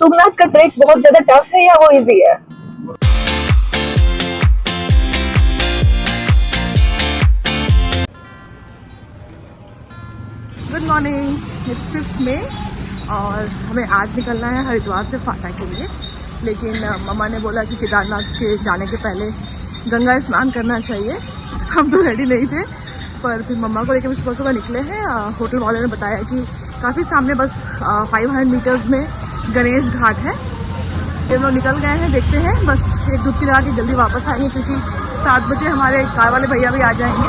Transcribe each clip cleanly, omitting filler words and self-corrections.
तुंगनाथ का ट्रैक बहुत ज्यादा टफ है या वो इजी है? गुड मॉर्निंग, इट्स 5 मई और हमें आज निकलना है हरिद्वार से फाटा के लिए। लेकिन मम्मा ने बोला कि केदारनाथ के जाने के पहले गंगा स्नान करना चाहिए। हम तो रेडी नहीं थे, पर फिर मम्मा को लेकर सुबह सुबह निकले हैं। होटल वाले ने बताया कि काफ़ी सामने बस 500 मीटर्स में गणेश घाट है। हम लोग निकल गए हैं, देखते हैं। बस एक डुबकी लगा के जल्दी वापस आएंगे क्योंकि 7 बजे हमारे कार वाले भैया भी आ जाएंगे।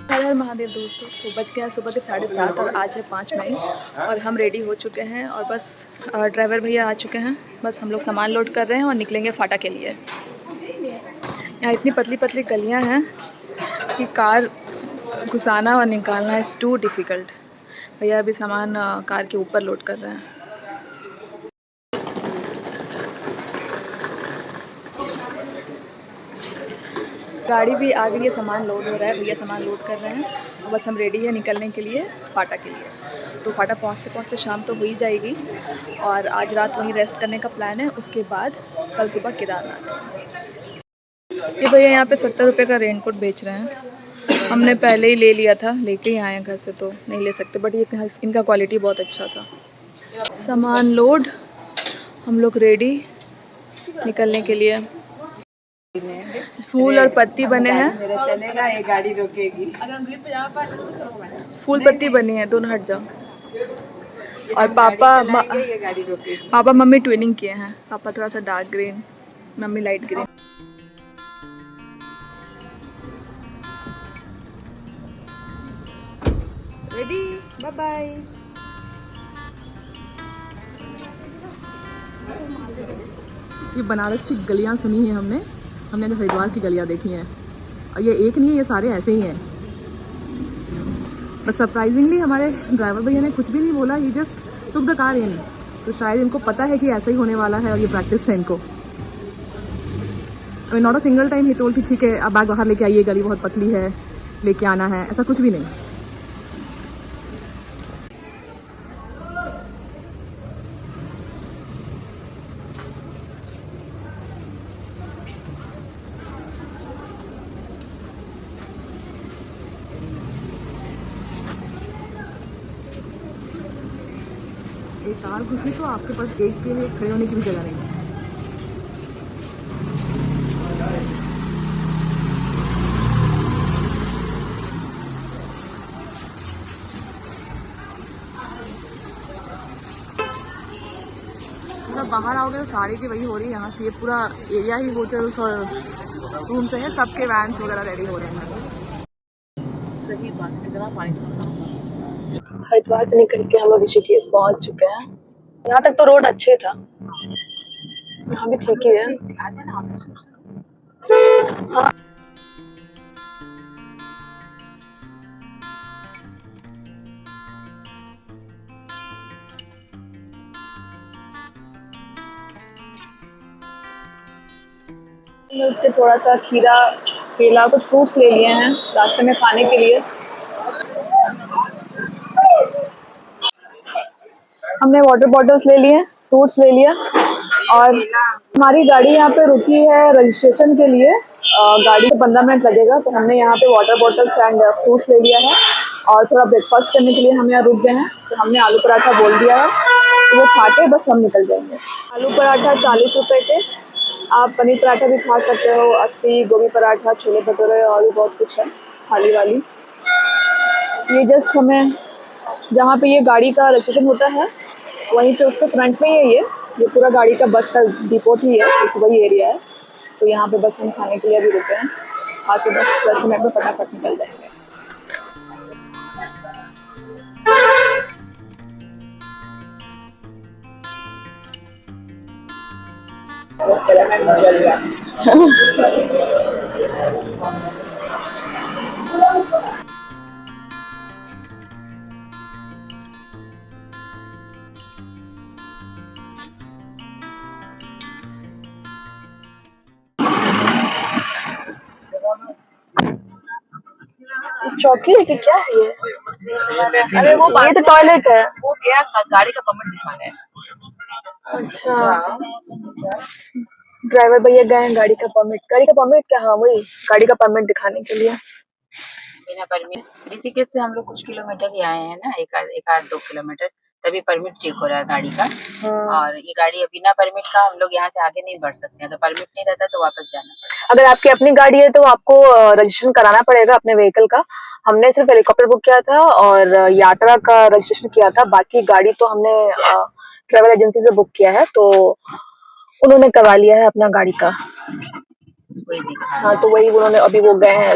हर हर महादेव दोस्तों। तो बज गया सुबह के 7:30 और आज है 5 मई और हम रेडी हो चुके हैं और बस ड्राइवर भैया आ चुके हैं। बस हम लोग सामान लोड कर रहे हैं और निकलेंगे फाटा के लिए। यहाँ इतनी पतली पतली गलियाँ हैं कि कार घुसाना और निकालना इज़ टू डिफ़िकल्ट। भैया अभी सामान कार के ऊपर लोड कर रहे हैं। गाड़ी भी आ गई है, सामान लोड हो रहा है, भैया सामान लोड कर रहे हैं। बस हम रेडी है निकलने के लिए फाटा के लिए। तो फाटा पहुँचते पहुँचते शाम तो हो ही जाएगी और आज रात वहीं रेस्ट करने का प्लान है। उसके बाद कल सुबह केदारनाथ। ये भैया यहाँ पे 70 रुपये का रेनकोट बेच रहे हैं। हमने पहले ही ले लिया था, लेके ही आए हैं घर से, तो नहीं ले सकते, बट ये इनका क्वालिटी बहुत अच्छा था। सामान लोड, हम लोग रेडी निकलने के लिए। फूल और पत्ती बने हैं। चलेगा, ये गाड़ी रोकेगी। फूल पत्ती बनी है, दोनों हट जाओ। और पापा मम्मी ट्विनिंग किए हैं। पापा थोड़ा सा डार्क ग्रीन, मम्मी light green. Ready, bye bye. ये बनारस की गलियां सुनी है हमने तो हरिद्वार की गलियां देखी हैं और ये एक नहीं है, ये सारे ऐसे ही हैं। बट सरप्राइजिंगली हमारे ड्राइवर भैया ने कुछ भी नहीं बोला, he just took the car in. तो शायद इनको पता है कि ऐसा ही होने वाला है और ये प्रैक्टिस है इनको। Not a single time he told कि ठीक है अब बैग बाहर लेके आइए, गली बहुत पतली है, लेके आना है, ऐसा कुछ भी नहीं। एक कार घुसी तो आपके पास एक के लिए खड़े होने की भी जगह नहीं है। मतलब बाहर आओगे तो सारी की वही हो रही है। यहाँ से ये पूरा एरिया ही होटल्स और रूम से है, सबके वैन्स वगैरह रेडी हो रहे हैं। सही बात, कितना पानी। हरिद्वार से निकल के हम लोग ऋषिकेश पहुंच चुके हैं। यहाँ तक तो रोड अच्छे था, यहाँ भी ठीक ही है। हाँ। थोड़ा सा खीरा, केला, कुछ फ्रूट्स ले लिए हैं रास्ते में खाने के लिए। हमने वाटर बॉटल्स ले लिए, फ्रूट्स ले लिया और हमारी गाड़ी यहाँ पे रुकी है रजिस्ट्रेशन के लिए। गाड़ी को 15 मिनट लगेगा, तो हमने यहाँ पे वाटर बॉटल्स एंड फ्रूट्स ले लिया है और थोड़ा ब्रेकफास्ट करने के लिए हम यहाँ रुक गए हैं। तो हमने आलू पराठा बोल दिया है, तो वो खा के बस हम निकल जाएंगे। आलू पराठा 40 रुपये के। आप पनीर पराठा भी खा सकते हो 80, गोभी पराठा, छोले भटूरे और भी बहुत कुछ है थाली वाली। ये जस्ट हमें जहाँ पे ये गाड़ी का रजिस्ट्रेशन होता है वहीं पे उसके फ्रंट में ही है। ये पूरा गाड़ी का बस का डिपोट ही है, उस वही एरिया है। तो यहाँ पे बस हम खाने के लिए भी रुके हैं, आके बस 10 मिनट में फटाफट निकल जाएंगे। चौकी है कि क्या है ये? अरे वो ये तो टॉयलेट है। वो गया गाड़ी का परमिट दिखाने। अच्छा, ड्राइवर भैया गए हैं गाड़ी का परमिट क्या? हाँ वही, गाड़ी का परमिट दिखाने के लिए। बिना परमिट ऋषिकेश से हम लोग कुछ किलोमीटर ही आए हैं ना, एक आध 2 किलोमीटर, तभी परमिट चेक हो रहा है गाड़ी का। हाँ। और ये गाड़ी बिना परमिट का हम लोग यहाँ से आगे नहीं बढ़ सकते हैं, तो परमिट नहीं रहता तो वापस जाना पड़ता अगर आपकी अपनी गाड़ी है तो आपको रजिस्ट्रेशन कराना पड़ेगा अपने व्हीकल का। हमने सिर्फ हेलीकॉप्टर बुक किया था और यात्रा का रजिस्ट्रेशन किया था, बाकी गाड़ी तो हमने ट्रेवल एजेंसी से बुक किया है, तो उन्होंने करवा लिया है अपना गाड़ी का। है। कोई दिखा हाँ, तो वही उन्होंने अभी वो गए हैं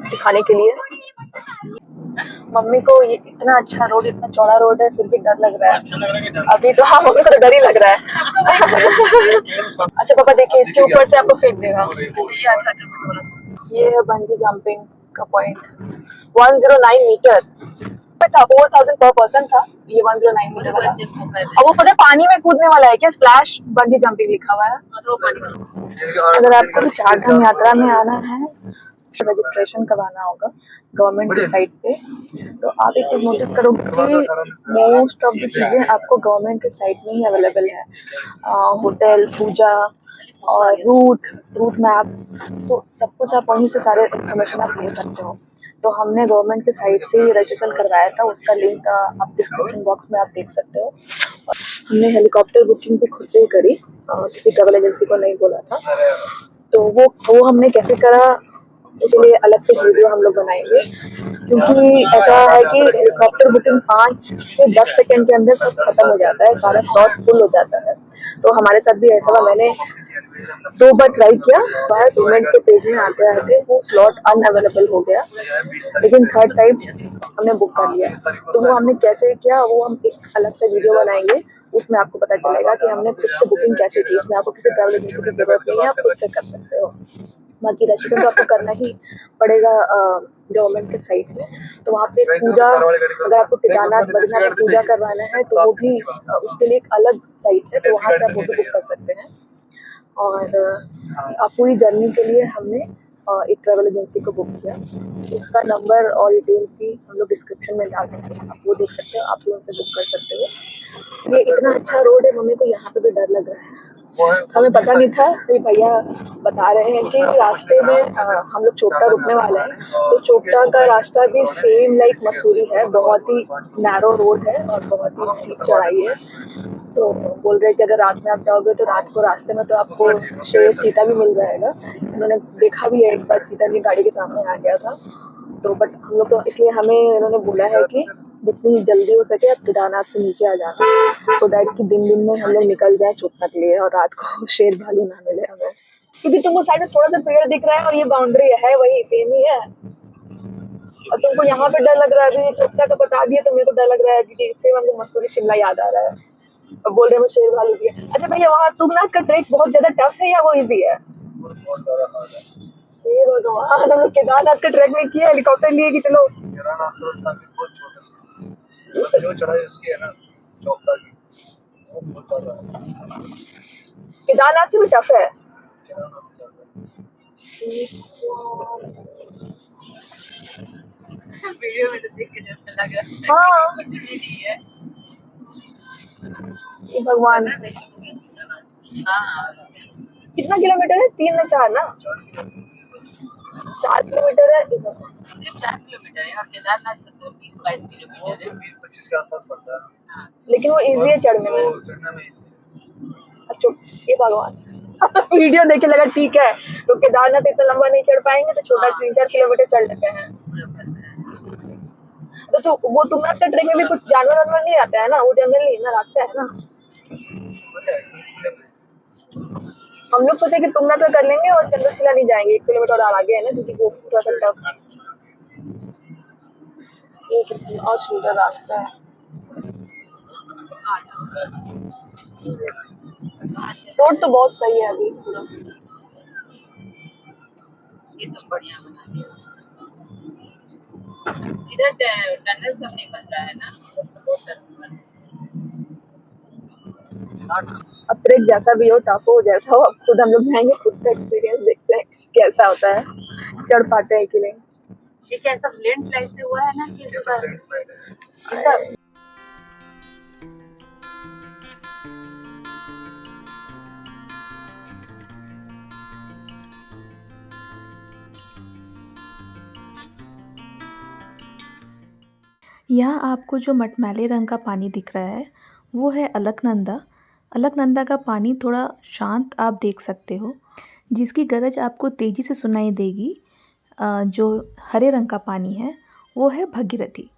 दिखाने के लिए। मम्मी को ये इतना अच्छा रोड, इतना चौड़ा रोड है, फिर भी डर लग रहा है अभी तो। हाँ, मम्मी को तो डर ही लग रहा है। अच्छा पापा देखिए, इसके ऊपर से आपको फेंक देगा। ये है बंजी जंपिंग का पॉइंट, 109 मीटर पे था, 4000 पर पर्सन था। ये 109 मीटर का था। अब वो पता है पानी में कूदने वाला है क्या? स्प्लैश बंजी जंपिंग लिखा हुआ है। अगर आपको भी चारधाम यात्रा में आना है, रजिस्ट्रेशन करवाना होगा गवर्नमेंट की साइट पे। तो आप एक चीज नोटिस करोगे कि मोस्ट ऑफ द चीजें आपको गवर्नमेंट के साइट में ही अवेलेबल है। होटल, पूजा और रूट मैप, तो सब कुछ आप वहीं से सारे इन्फॉर्मेशन आप ले सकते हो। तो हमने गवर्नमेंट के साइट से ही रजिस्ट्रेशन करवाया था, उसका लिंक आप डिस्क्रिप्शन बॉक्स में आप देख सकते हो। हमने हेलीकॉप्टर बुकिंग भी खुद से ही करी, किसी ट्रेवल एजेंसी को नहीं बोला था। तो वो हमने कैसे करा, इसलिए अलग से वीडियो हम लोग बनाएंगे, क्योंकि ऐसा है कि हेलीकॉप्टर बुकिंग 5 से 10 सेकंड के अंदर सब खत्म हो जाता है, सारा स्लॉट फुल हो जाता है। तो हमारे साथ भी ऐसा हुआ, मैंने 2 बार ट्राई किया, बाहर पेमेंट के पेज में आते आते वो स्लॉट अनअवेलेबल हो गया, लेकिन थर्ड टाइम हमने बुक कर लिया। तो वो हमने कैसे किया वो हम एक अलग से वीडियो बनाएंगे, उसमें आपको पता चलेगा कि हमने खुद से बुकिंग कैसे की। उसमें आपको किसी ट्रैवल एजेंसी की जरूरत नहीं है, आप खुद से कर सकते हो। बाकी रजिस्ट्रेशन तो आपको करना ही पड़ेगा गवर्नमेंट के साइट में। तो वहाँ पे पूजा, अगर आपको केदारनाथ बद्रीनाथ में पूजा करवाना है तो वो भी उसके लिए एक अलग साइट है, तो वहाँ से आप वो भी बुक कर सकते हैं। और पूरी जर्नी के लिए हमने एक ट्रैवल एजेंसी को बुक किया, उसका नंबर और डिटेल्स भी हम लोग डिस्क्रिप्शन में डाल देंगे, आप वो देख सकते हो, आप भी उनसे बुक कर सकते हो। ये इतना अच्छा रोड है, मम्मी को यहाँ पे भी डर लग रहा है। हमें पता नहीं था, ये भैया बता रहे हैं कि रास्ते में हम लोग चोपटा रुकने वाले हैं, तो चोपटा का रास्ता भी सेम लाइक मसूरी है, बहुत ही नैरो रोड है और बहुत ही स्टीप चढ़ाई है। तो बोल रहे कि अगर रात में आप जाओगे तो रात को रास्ते में तो आपको शेर चीता भी मिल जाएगा। उन्होंने देखा भी है, इस बार चीता भी गाड़ी के सामने आ गया था। तो बट हम लोग तो इसलिए हमें इन्होंने बोला है कि जितनी जल्दी हो सके आप केदारनाथ से नीचे आ जाना, सो दैट कि दिन में हम लोग निकल जाए चोपटा के लिए और रात को शेर भालू ना मिले हमें। क्योंकि तुमको साइड में थोड़ा सा पेड़ दिख रहा है और ये बाउंड्री है वही सेम ही है, और तुमको यहाँ पे डर लग रहा है। अभी चोपटा का बता दिया तो मेरे को डर लग रहा है, क्योंकि इससे हमको मसूरी शिमला याद आ रहा है। और बोल रहे हैं शेर भालू भी है। अच्छा भैया, वहाँ तुंगनाथ का ट्रैक बहुत ज्यादा टफ है या वो इजी है? बहुत ज्यादा हार्ड है। ये भगवान, हम लोग केदारनाथ का ट्रैक में किया, हेलीकॉप्टर लिए कि चलो। केदारनाथ तो उसका भी बहुत छोटा है, जो चढ़ाई उसकी है ना चौपटा की, वो बहुत ज्यादा है। केदारनाथ से भी टफ है। केदारनाथ से ज्यादा वीडियो में तो देख के जैसा लग रहा है हाँ, कुछ भी नहीं है। ये भगवान। हाँ, कितना किलोमीटर है? 3 या 4 ना? 4 किलोमीटर है। सिर्फ 4 किलोमीटर है, और केदारनाथ से तो 20-22 किलोमीटर है। 20-25 के आसपास पड़ता है। हाँ, लेकिन वो इजी है चढ़ने में। तो चढ़ने में अच्छा, ये भगवान। वीडियो देखे लगा ठीक है, तो केदारनाथ इतना लंबा नहीं चढ़ पाएंगे, तो छोटा 3-4 किलोमीटर चढ़ लेते हैं। तो वो तुंगनाथ का ट्रेक में भी कुछ जानवर वानवर नहीं आता है ना? वो जंगल नहीं है ना, रास्ता है ना? हम लोग सोचे कि तुंगनाथ का कर लेंगे और चंद्रशिला नहीं जाएंगे, 1 किलोमीटर और आगे है ना, क्योंकि वो थोड़ा सा टफ। ये कितना और सुंदर रास्ता है। रोड तो बहुत सही है अभी पूरा। ये तो बढ़िया बना दिया। इधर टनल सब नहीं बन रहा है ना, बहुत टनल बन रहा है। अब ट्रेक जैसा भी हो, टफ हो, जैसा हो, अब खुद हम लोग जाएंगे, खुद का एक्सपीरियंस देखते हैं कैसा होता है, चढ़ पाते हैं कि नहीं। ये क्या सब लैंडस्लाइड से हुआ है ना कि ये सब लैंडस्लाइड है। ऐसा? यहाँ आपको जो मटमैले रंग का पानी दिख रहा है वो है अलकनंदा। अलकनंदा का पानी थोड़ा शांत आप देख सकते हो, जिसकी गरज आपको तेज़ी से सुनाई देगी। जो हरे रंग का पानी है वो है भगीरथी।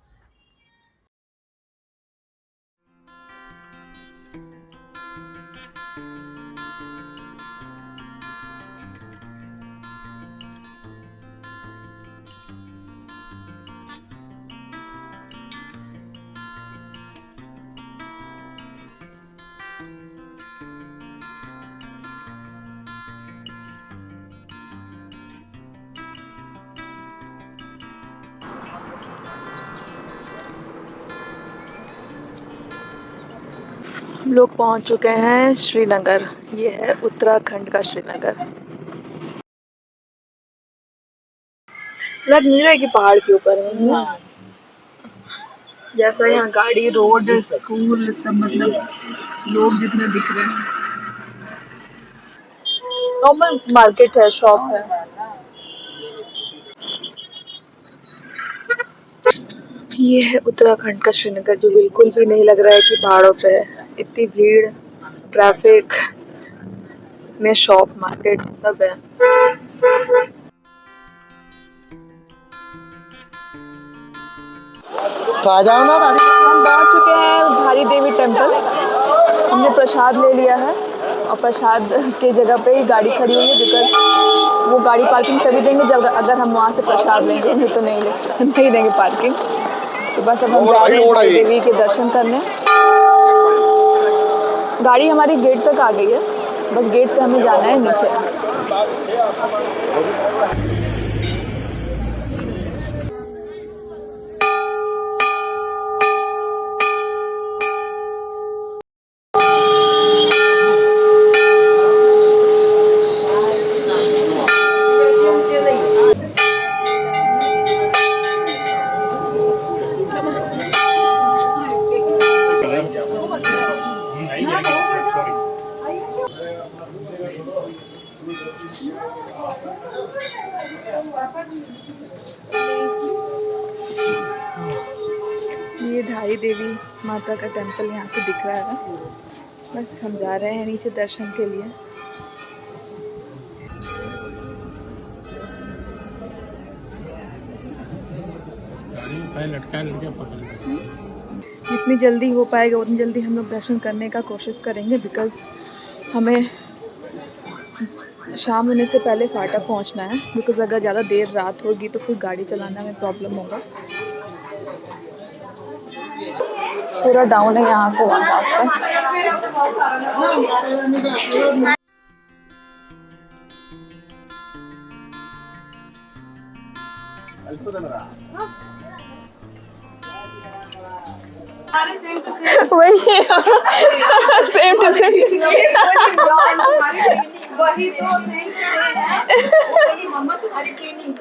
हम लोग पहुंच चुके हैं श्रीनगर। ये है उत्तराखंड का श्रीनगर। लग नहीं रहा है कि पहाड़ के ऊपर है ना? जैसा यहाँ गाड़ी, रोड, स्कूल सब, मतलब लोग जितने दिख रहे हैं। नॉर्मल मार्केट है, शॉप है। ये है उत्तराखंड का श्रीनगर, जो बिल्कुल भी नहीं लग रहा है कि पहाड़ों पे है। इतनी भीड़, ट्रैफिक, इतने शॉप, मार्केट सब है। तो आ जाओ ना। हम पहुंच चुके हैं धारी देवी टेम्पल। हमने प्रसाद ले लिया है और प्रसाद के जगह पे ही गाड़ी खड़ी हुई है, बिकॉज वो गाड़ी पार्किंग तभी देंगे जब अगर हम वहाँ से प्रसाद लेंगे, नहीं तो नहीं देंगे पार्किंग। तो बस अब हम जा रहे हैं धारी देवी के दर्शन करने। गाड़ी हमारी गेट तक आ गई है, बस गेट से हमें जाना है नीचे। ये धारी देवी माता का टेम्पल यहाँ से दिख रहा है। बस हम जा रहे हैं नीचे दर्शन के लिए। जितनी जल्दी हो पाएगा उतनी जल्दी हम लोग दर्शन करने का कोशिश करेंगे, बिकॉज़ हमें शाम होने से पहले फाटक पहुंचना है। बिकॉज़ अगर ज़्यादा देर रात होगी तो फिर गाड़ी चलाना में प्रॉब्लम होगा। पूरा डाउन है यहाँ से वहाँ रास्ता। वही सेम टू सेम। वही तो मम्मा तुम्हारी ट्रेनिंग।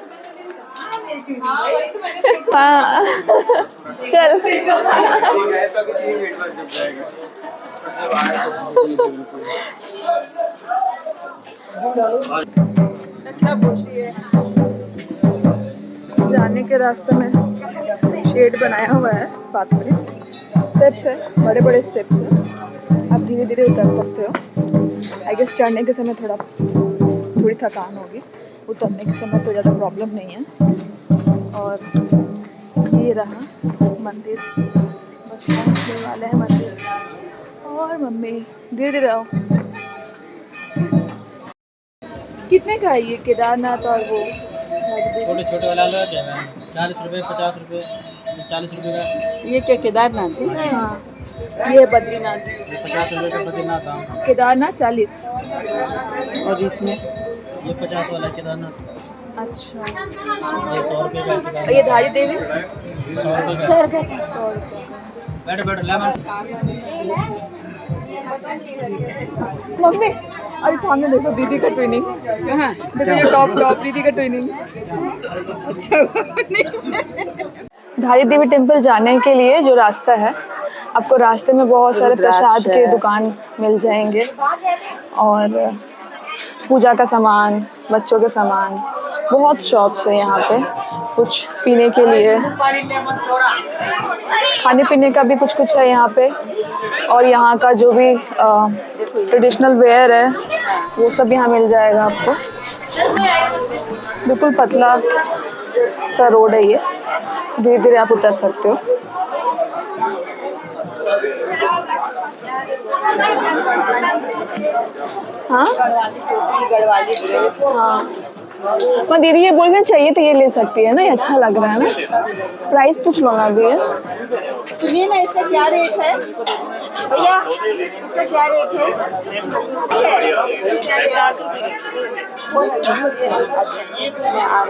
हाँ चल। जाने के रास्ते में शेड बनाया हुआ है, पाथवे, स्टेप्स है, बड़े बड़े स्टेप्स है। आप धीरे धीरे उतर सकते हो। आई गेस चढ़ने के समय थोड़ी थकान होगी, उतरने के समय तो ज़्यादा प्रॉब्लम नहीं है। और ये रहा मंदिर, बस पहुँचने वाले हैं मंदिर। और मम्मी धीरे धीरे आओ। कितने का है ये केदारनाथ और वो छोटे छोटे वाला लो, 40 रुपये, 50 रुपये, 40 रुपये का। ये क्या केदारनाथ है? हाँ, ये बद्रीनाथ, 50 रुपये का केदारनाथ 40। और इसमें ये 50 वाला केदारनाथ। अच्छा, ये 100 रुपये का एक और ये धारी देवी 100 रुपये का। 100 रुपये का। 100 रुपये बैठो बैठो लेमन। मम्मी, अरे सामने देखो दीदी का ट्विनिंग। कहाँ देखो, ये टॉप दीदी का ट्विनिंग। धारी देवी टेम्पल जाने के लिए जो रास्ता है, आपको रास्ते में बहुत सारे प्रसाद के दुकान मिल जाएंगे और पूजा का सामान, बच्चों के सामान, बहुत शॉप्स है यहाँ पे। कुछ पीने के लिए, खाने पीने का भी कुछ है यहाँ पे। और यहाँ का जो भी ट्रेडिशनल वेयर है वो सब यहाँ मिल जाएगा आपको। बिल्कुल पतला सा रोड है ये, धीरे धीरे आप उतर सकते हो। हाँ हाँ, मैं दीदी ये बोल रहे चाहिए तो ये ले सकती है ना, ये अच्छा लग रहा है ना। प्राइस पूछ लो ना अभी। सुनिए ना, इसका क्या रेट है भैया? इसका क्या रेट है?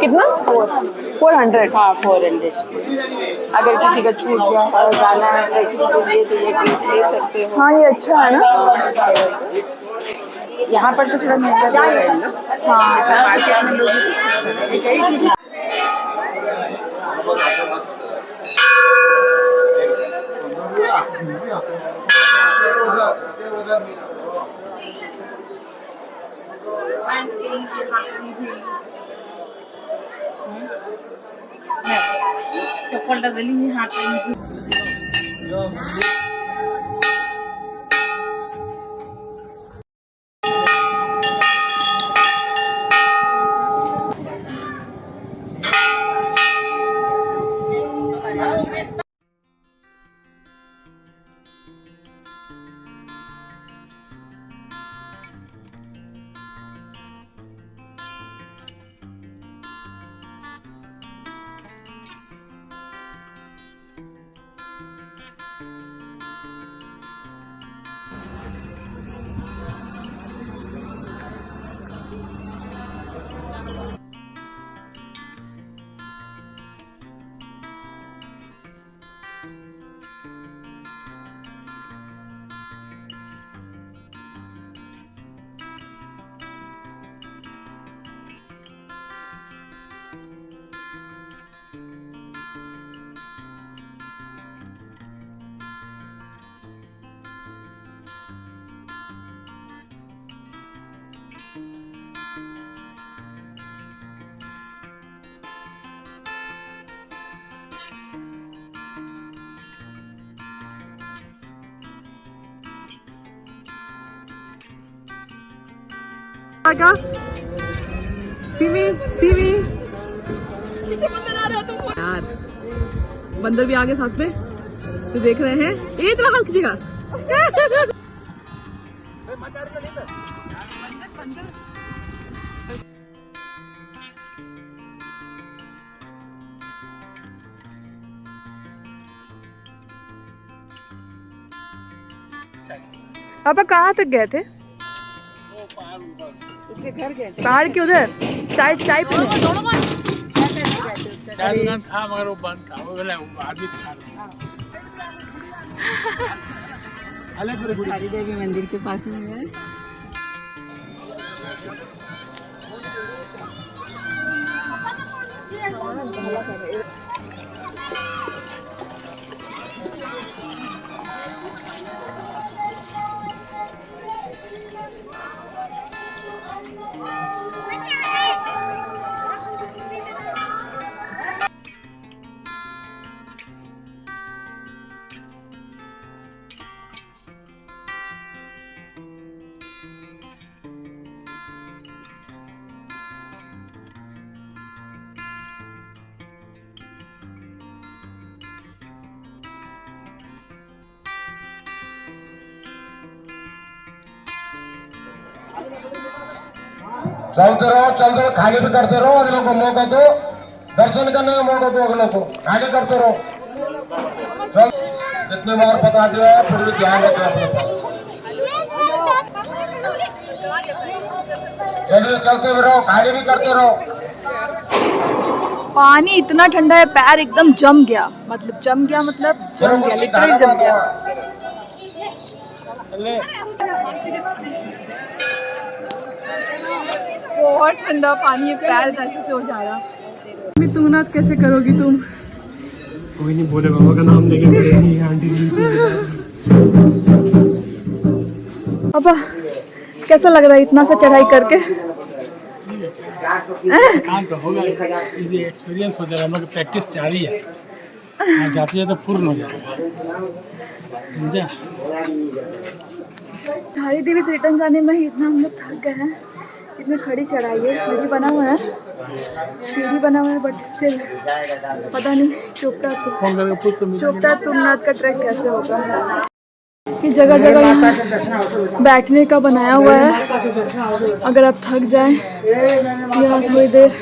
कितना? 400। हाँ 400। अगर किसी का छूट गया है जाना है तो ये ड्रेस ले सकते हो। हाँ, ये अच्छा है ना। यहाँ पर तो थोड़ा महंगा जाएगा ना। हाँ, मार्केट में लोग चप्पल दिली हाथ में। सीमी यार, बंदर भी आ गए साथ में, तो देख रहे हैं। ये इतना हाल खींचेगा। पापा कहाँ तक गए थे? उसके घर गए थे। पहाड़ के उधर चाय चाय पीने। दुकान था मगर वो बंद था, वो आदमी था। धारी देवी मंदिर के पास में है। चलते रहो, खाली भी करते रहो। अगलों को मौका दो, दर्शन करने का मौका दो। अगलों को खाली करते रहो। चल, कितने बार बता दिया है, फिर भी ध्यान रखो अपने पास। चलिए चलते भी रहो, खाली भी करते रहो। पानी इतना ठंडा है, पैर एकदम जम गया, मतलब जम गया, लिटरली जम गया। बहुत ठंडा पानी है, पैर ऐसे से हो जा रहा। तुम ना कैसे करोगी तुम? कोई नहीं बोले बाबा का नाम लेके बोलेगी आंटी जी। अब कैसा लग रहा है इतना सा चढ़ाई करके? काम तो होगा, ये एक्सपीरियंस हो जाएगा, हम लोग प्रैक्टिस जारी है, जाते जाते पूर्ण हो जाएगा। समझा? धारी देवी से रिटर्न जाने में ही इतना हम लोग थक गए हैं। इतनी खड़ी चढ़ाई है, सीढ़ी बना हुआ है, बट स्टिल पता नहीं चोपटा तुंगनाथ का ट्रैक कैसे होगा। ये जगह जगह यहाँ बैठने का बनाया हुआ है, अगर आप थक जाएं यहाँ थोड़ी देर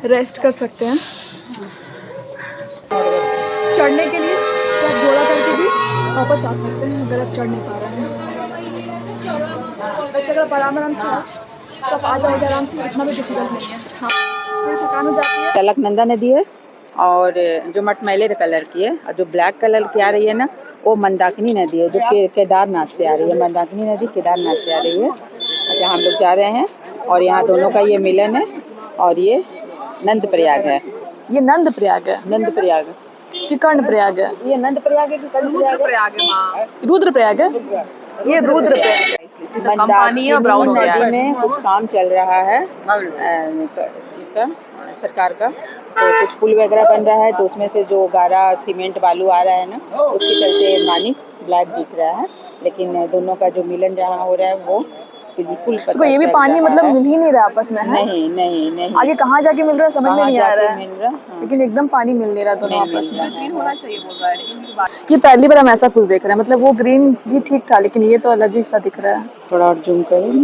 रेस्ट कर सकते हैं। चढ़ने के लिए आप घोड़ा करके भी वापस आ सकते हैं अगर आप चढ़ नहीं पा रहे हैं। वैसे अगर आप आराम से तो आप आ जाओगे आराम से, इतना भी डिफिकल्ट नहीं है। हाँ, थोड़ी थकान हो जाती है। अलकनंदा नदी है और जो मटमैले कलर की है, और जो ब्लैक कलर की आ रही है ना, वो मंदाकिनी नदी है, जो केदारनाथ से आ रही है। मंदाकिनी नदी केदारनाथ से आ रही है, जहाँ हम लोग जा रहे हैं। और यहाँ दोनों का ये मिलन है, और ये नंद प्रयाग है। ये नंद प्रयाग है, नंद प्रयाग कि कर्ण प्रयाग है? ये नंद प्रयाग है कि कर्ण प्रयाग है? रुद्र प्रयाग है, ये रुद्र प्रयाग है। मंदाकिनी नदी में कुछ काम चल रहा है इसका, सरकार का, तो कुछ पुल वगैरह बन रहा है, तो उसमें से जो गारा सीमेंट बालू आ रहा है ना, उसके चलते पानी ब्लैक दिख रहा है। लेकिन दोनों का जो मिलन जहाँ हो रहा है वो बिल्कुल तो ये भी पानी मतलब मिल ही नहीं रहा आपस में है? नहीं। आगे कहाँ जाके मिल रहा है समझ में नहीं आ रहा है, हाँ। लेकिन एकदम पानी मिल नहीं रहा दोनों आपस में। ग्रीन होना चाहिए बोल रहा है, लेकिन ये पहली बार हम ऐसा कुछ देख रहे हैं। मतलब वो ग्रीन भी ठीक था, लेकिन ये तो अलग ही सा दिख रहा है। थोड़ा और जूम करें।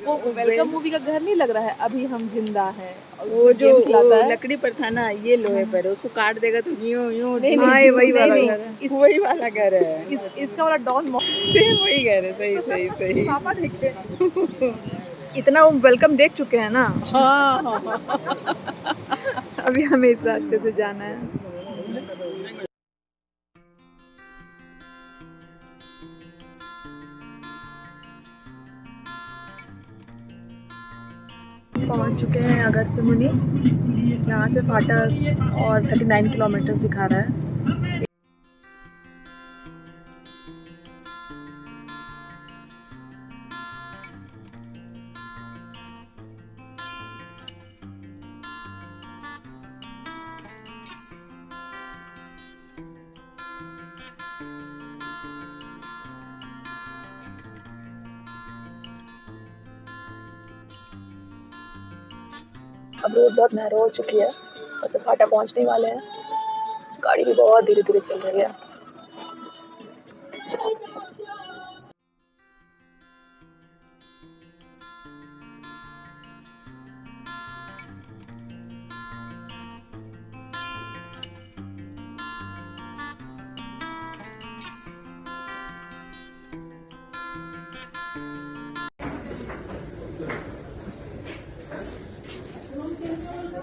वो वेलकम मूवी का घर नहीं लग रहा है, अभी हम जिंदा हैं। वो जो लकड़ी पर था ना, ये लोहे पर, उसको काट देगा तो यूं वही वाला घर है। इसका वाला डॉन सेम वही घर है। सही पापा देखे इतना वो वेलकम देख चुके हैं ना। हाँ। अभी हमें इस रास्ते से जाना है। पहुंच चुके हैं अगस्त्य मुनि। यहाँ से फाटा और 39 किलोमीटर दिखा रहा है। अब रोड बहुत नैरो हो चुकी है और सफाटा पहुंचने वाले हैं। गाड़ी भी बहुत धीरे धीरे चल रही है।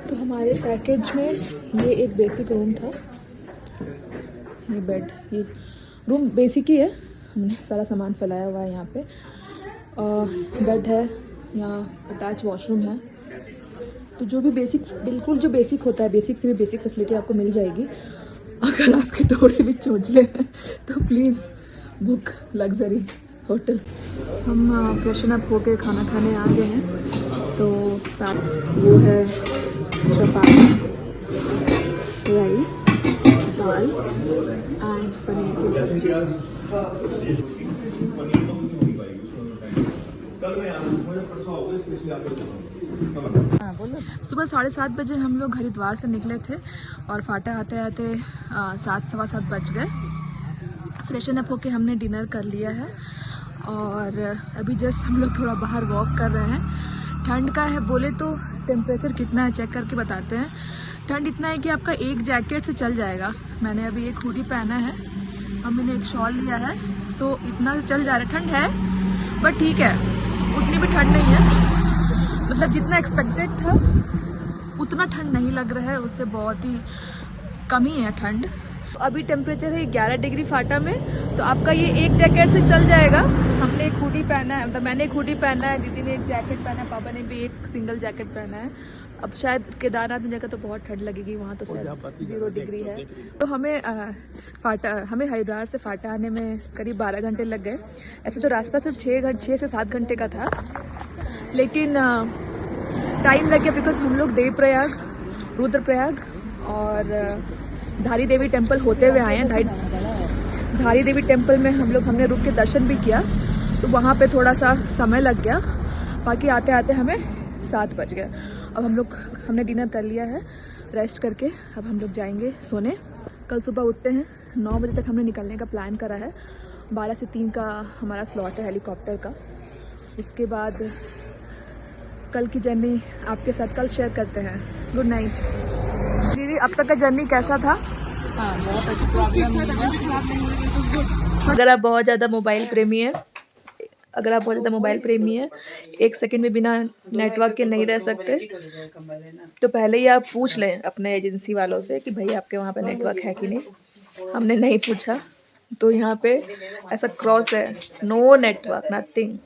तो हमारे पैकेज में ये एक बेसिक रूम था। ये बेड, ये रूम बेसिक ही है, हमने सारा सामान फैलाया हुआ है यहाँ पे। बेड है, यहाँ अटैच वॉशरूम है। तो जो भी बेसिक, बिल्कुल जो बेसिक होता है, बेसिक से भी बेसिक फैसिलिटी आपको मिल जाएगी। अगर आपके थोड़े भी चोचले हैं तो प्लीज़ बुक लग्जरी होटल। हम फ्रेशन अप होके खाना खाने आ गए हैं। तो वो है चपाती, राइस, दाल एंड पनीर की सब्जी। सुबह 7:30 बजे हम लोग हरिद्वार से निकले थे और फाटा आते आते 7, सवा 7 बज गए। फ्रेशन अप होके हमने डिनर कर लिया है और अभी जस्ट हम लोग थोड़ा बाहर वॉक कर रहे हैं। ठंड का है बोले तो टेम्परेचर कितना है चेक करके बताते हैं। ठंड इतना है कि आपका एक जैकेट से चल जाएगा। मैंने अभी एक हुडी पहना है और मैंने एक शॉल लिया है। सो इतना चल जा रहा है, ठंड है बट ठीक है, उतनी भी ठंड नहीं है, मतलब जितना एक्सपेक्टेड था उतना ठंड नहीं लग रहा है, उससे बहुत ही कम ही है ठंड। अभी टेम्परेचर है 11 डिग्री फाटा में, तो आपका ये एक जैकेट से चल जाएगा। हमने एक हुडी पहना है, मतलब मैंने एक हुडी पहना है, दीदी ने एक जैकेट पहना है, पापा ने भी एक सिंगल जैकेट पहना है। अब शायद केदारनाथ में जाकर तो बहुत ठंड लगेगी, वहाँ तो शायद 0 डिग्री है। तो हमें हरिद्वार से फाटा आने में करीब 12 घंटे लग गए। ऐसे तो रास्ता सिर्फ 6 से 7 घंटे का था, लेकिन टाइम लग गया बिकॉज हम लोग देवप्रयाग, रुद्रप्रयाग और धारी देवी टेम्पल होते हुए आए हैं। धारी देवी टेम्पल में हमने रुक के दर्शन भी किया, तो वहाँ पे थोड़ा सा समय लग गया। बाकी आते आते हमें 7 बज गए। अब हमने डिनर कर लिया है, रेस्ट करके अब हम लोग जाएंगे सोने। कल सुबह उठते हैं, 9 बजे तक हमने निकलने का प्लान करा है। 12 से 3 का हमारा स्लॉट है हेलीकॉप्टर का। उसके बाद कल की जर्नी आपके साथ कल शेयर करते हैं। Good night. दीदी, अब तक का जर्नी कैसा था? अगर आप बहुत ज़्यादा मोबाइल प्रेमी है, 1 सेकंड में बिना नेटवर्क के नहीं रह सकते, तो पहले ही आप पूछ लें अपने एजेंसी वालों से कि भाई आपके वहाँ पे नेटवर्क है कि नहीं। हमने नहीं पूछा, तो यहाँ पे ऐसा क्रॉस है, नो नेटवर्क, नथिंग।